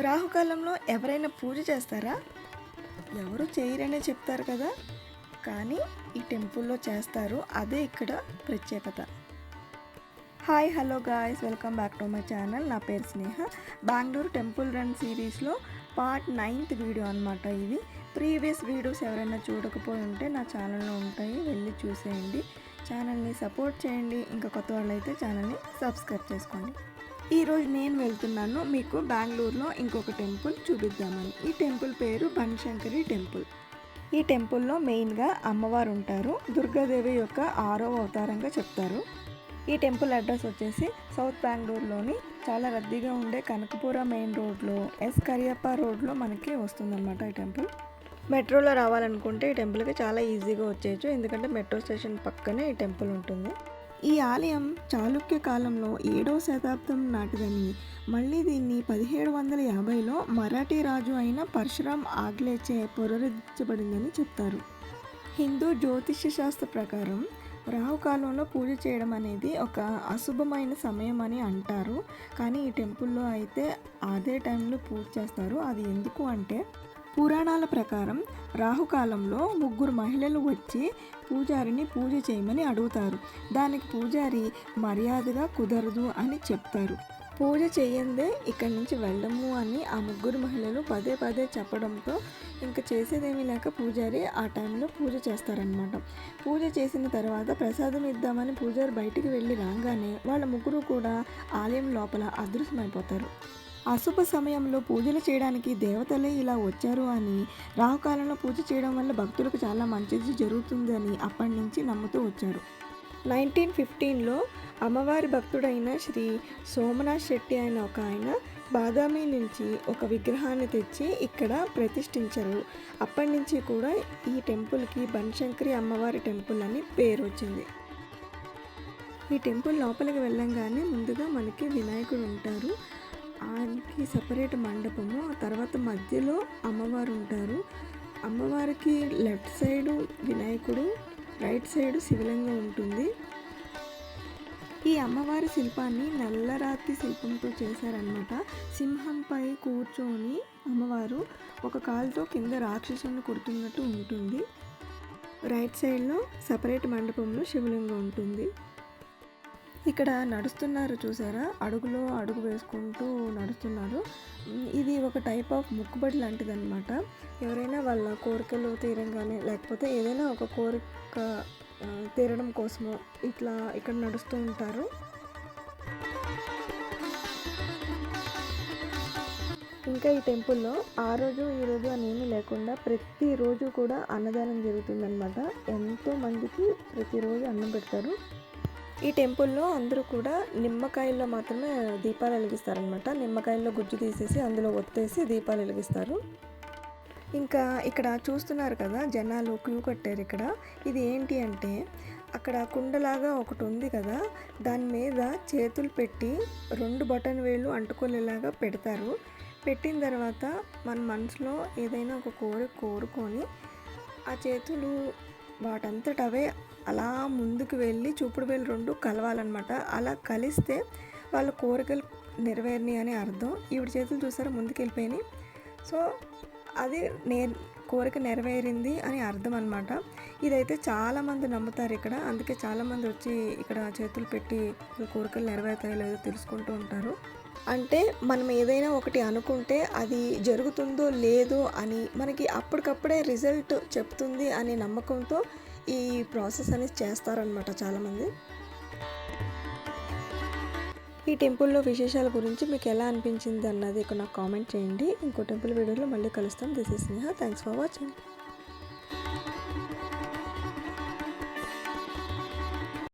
రాహుకాలంలో ఎవరైనా పూజ చేస్తారా? ఎవరు చేయరనే చెప్తారు కదా, కానీ ఈ టెంపుల్లో చేస్తారు. అదే ఇక్కడ ప్రత్యేకత. Hi, hello guys, welcome back to my channel. నా పేరు స్నేహ. బెంగళూరు టెంపుల్ రన్ సిరీస్లో పార్ట్ 9th వీడియో అనమాట ఇది. ప్రీవియస్ వీడియోస్ ఎవరైనా చూడకపోయి ఉంటే నా ఛానల్లో ఉంటాయి, వెళ్ళి చూసేయండి. ఛానల్ని సపోర్ట్ చేయండి. ఇంకా కొత్త వాళ్ళు అయితే ఛానల్ని సబ్స్క్రైబ్ చేసుకోండి. ఈరోజు నేను వెళ్తున్నాను మీకు బెంగళూరులో ఇంకొక టెంపుల్ చూపిద్దామని. ఈ టెంపుల్ పేరు బనశంకరి టెంపుల్. ఈ టెంపుల్లో మెయిన్గా అమ్మవారు ఉంటారు. దుర్గాదేవి యొక్క 6వ అవతారంగా చెప్తారు. ఈ టెంపుల్ అడ్రస్ వచ్చేసి సౌత్ బెంగళూరులోని చాలా రద్దీగా ఉండే కనకపుర మెయిన్ రోడ్లో ఎస్ కరియప్ప రోడ్లో మనకి వస్తుందన్నమాట ఈ టెంపుల్. మెట్రోలో రావాలనుకుంటే ఈ టెంపుల్కి చాలా ఈజీగా వచ్చేయచ్చు, ఎందుకంటే మెట్రో స్టేషన్ పక్కనే ఈ టెంపుల్ ఉంటుంది. ఈ ఆలయం చాళుక్య కాలంలో 7వ శతాబ్దం నాటిదని, మళ్ళీ దీన్ని 1750లో మరాఠీ రాజు అయిన పరశురామ్ ఆగ్లేచే పునరుద్ధరించబడిందని చెప్తారు. హిందూ జ్యోతిష్య శాస్త్ర ప్రకారం రాహుకాలంలో పూజ చేయడం అనేది ఒక అశుభమైన సమయం అని అంటారు. కానీ ఈ టెంపుల్లో అయితే అదే టైంలో పూజ చేస్తారు. అది ఎందుకు అంటే, పురాణాల ప్రకారం రాహుకాలంలో 3 మహిళలు వచ్చి పూజారిని పూజ చేయమని అడుగుతారు. దానికి పూజారి మర్యాదగా కుదరదు అని చెప్తారు. పూజ చేయందే ఇక్కడి నుంచి వెళ్ళము అని ఆ 3 మహిళలు పదే పదే చెప్పడంతో ఇంకా చేసేదేమీ లేక పూజారి ఆ టైంలో పూజ చేస్తారనమాట. పూజ చేసిన తర్వాత ప్రసాదం ఇద్దామని పూజారి బయటికి వెళ్ళి రాగానే వాళ్ళ 3 కూడా ఆలయం లోపల అదృశ్యమైపోతారు. అశుభ సమయంలో పూజలు చేయడానికి దేవతలే ఇలా వచ్చారు అని, రాహుకాలంలో పూజ చేయడం వల్ల భక్తులకు చాలా మంచిది జరుగుతుందని అప్పటి నుంచి నమ్ముతూ వచ్చారు. 1915లో అమ్మవారి భక్తుడైన శ్రీ సోమనాథ్ శెట్టి అయిన ఒక ఆయన బాదామి నుంచి ఒక విగ్రహాన్ని తెచ్చి ఇక్కడ ప్రతిష్ఠించారు. అప్పటి నుంచి కూడా ఈ టెంపుల్కి బనశంకరి అమ్మవారి టెంపుల్ అని పేరు వచ్చింది. ఈ టెంపుల్ లోపలికి వెళ్ళంగానే ముందుగా మనకి వినాయకుడు ఉంటారు. ఆయనకి సపరేట్ మండపము, ఆ తర్వాత మధ్యలో అమ్మవారు ఉంటారు. అమ్మవారికి లెఫ్ట్ సైడు వినాయకుడు, రైట్ సైడు శివలింగం ఉంటుంది. ఈ అమ్మవారి శిల్పాన్ని నల్లరాతి శిల్పంతో చేశారనమాట. సింహంపై కూర్చొని అమ్మవారు ఒక కాలుతో కింద రాక్షసుని కొడుతున్నట్టు ఉంటుంది. రైట్ సైడ్లో సపరేట్ మండపంలో శివలింగం ఉంటుంది. ఇక్కడ నడుస్తున్నారు చూసారా, అడుగులో అడుగు వేసుకుంటూ నడుస్తున్నారు. ఇది ఒక టైప్ ఆఫ్ మొక్కుబడి లాంటిది అనమాట. ఎవరైనా వాళ్ళ కోరికలు తీరంగానే, లేకపోతే ఏదైనా ఒక కోరిక తీరడం కోసము ఇట్లా ఇక్కడ నడుస్తూ ఉంటారు. ఇంకా ఈ టెంపుల్లో ఆ రోజు ఈ రోజు అనేమీ లేకుండా ప్రతిరోజు కూడా అన్నదానం జరుగుతుందన్నమాట. ఎంతో మందికి ప్రతిరోజు అన్నం పెడతారు. ఈ టెంపుల్లో అందరూ కూడా నిమ్మకాయల్లో మాత్రమే దీపాలు వెలిగిస్తారనమాట. నిమ్మకాయల్లో గుజ్జు తీసేసి అందులో ఒత్తేసి దీపాలు వెలిగిస్తారు. ఇంకా ఇక్కడ చూస్తున్నారు కదా, జనాలు క్యూ కట్టారు ఇక్కడ. ఇది ఏంటి అంటే, అక్కడ కుండలాగా ఒకటి ఉంది కదా, దాని మీద చేతులు పెట్టి 2 బటన్ వేళ్ళు అంటుకునేలాగా పెడతారు. పెట్టిన తర్వాత మన మనసులో ఏదైనా ఒక కోరిక కోరుకొని ఆ చేతులు వాటంతట అవే అలా ముందుకు వెళ్ళి చూపుడు వేలు 2 కలవాలన్నమాట. అలా కలిస్తే వాళ్ళ కోరికలు నెరవేరినాయి అని అర్థం. ఈవిడ చేతులు చూసారా ముందుకు వెళ్ళిపోయినాయి. సో అది కోరిక నెరవేరింది అని అర్థం అనమాట. ఇదైతే చాలామంది నమ్ముతారు ఇక్కడ. అందుకే చాలామంది వచ్చి ఇక్కడ చేతులు పెట్టి కోరికలు నెరవేరుతాయో లేదో తెలుసుకుంటూ ఉంటారు. అంటే మనం ఏదైనా ఒకటి అనుకుంటే అది జరుగుతుందో లేదో అని మనకి అప్పటికప్పుడే రిజల్ట్ చెప్తుంది అనే నమ్మకంతో ఈ ప్రాసెస్ అనేది చేస్తారనమాట చాలామంది. ఈ టెంపుల్లో విశేషాల గురించి మీకు ఎలా అనిపించింది అన్నది ఇక్కడ నాకు కామెంట్ చేయండి. ఇంకో టెంపుల్ వీడియోలో మళ్ళీ కలుస్తాం. This is Sneha. Thanks for watching.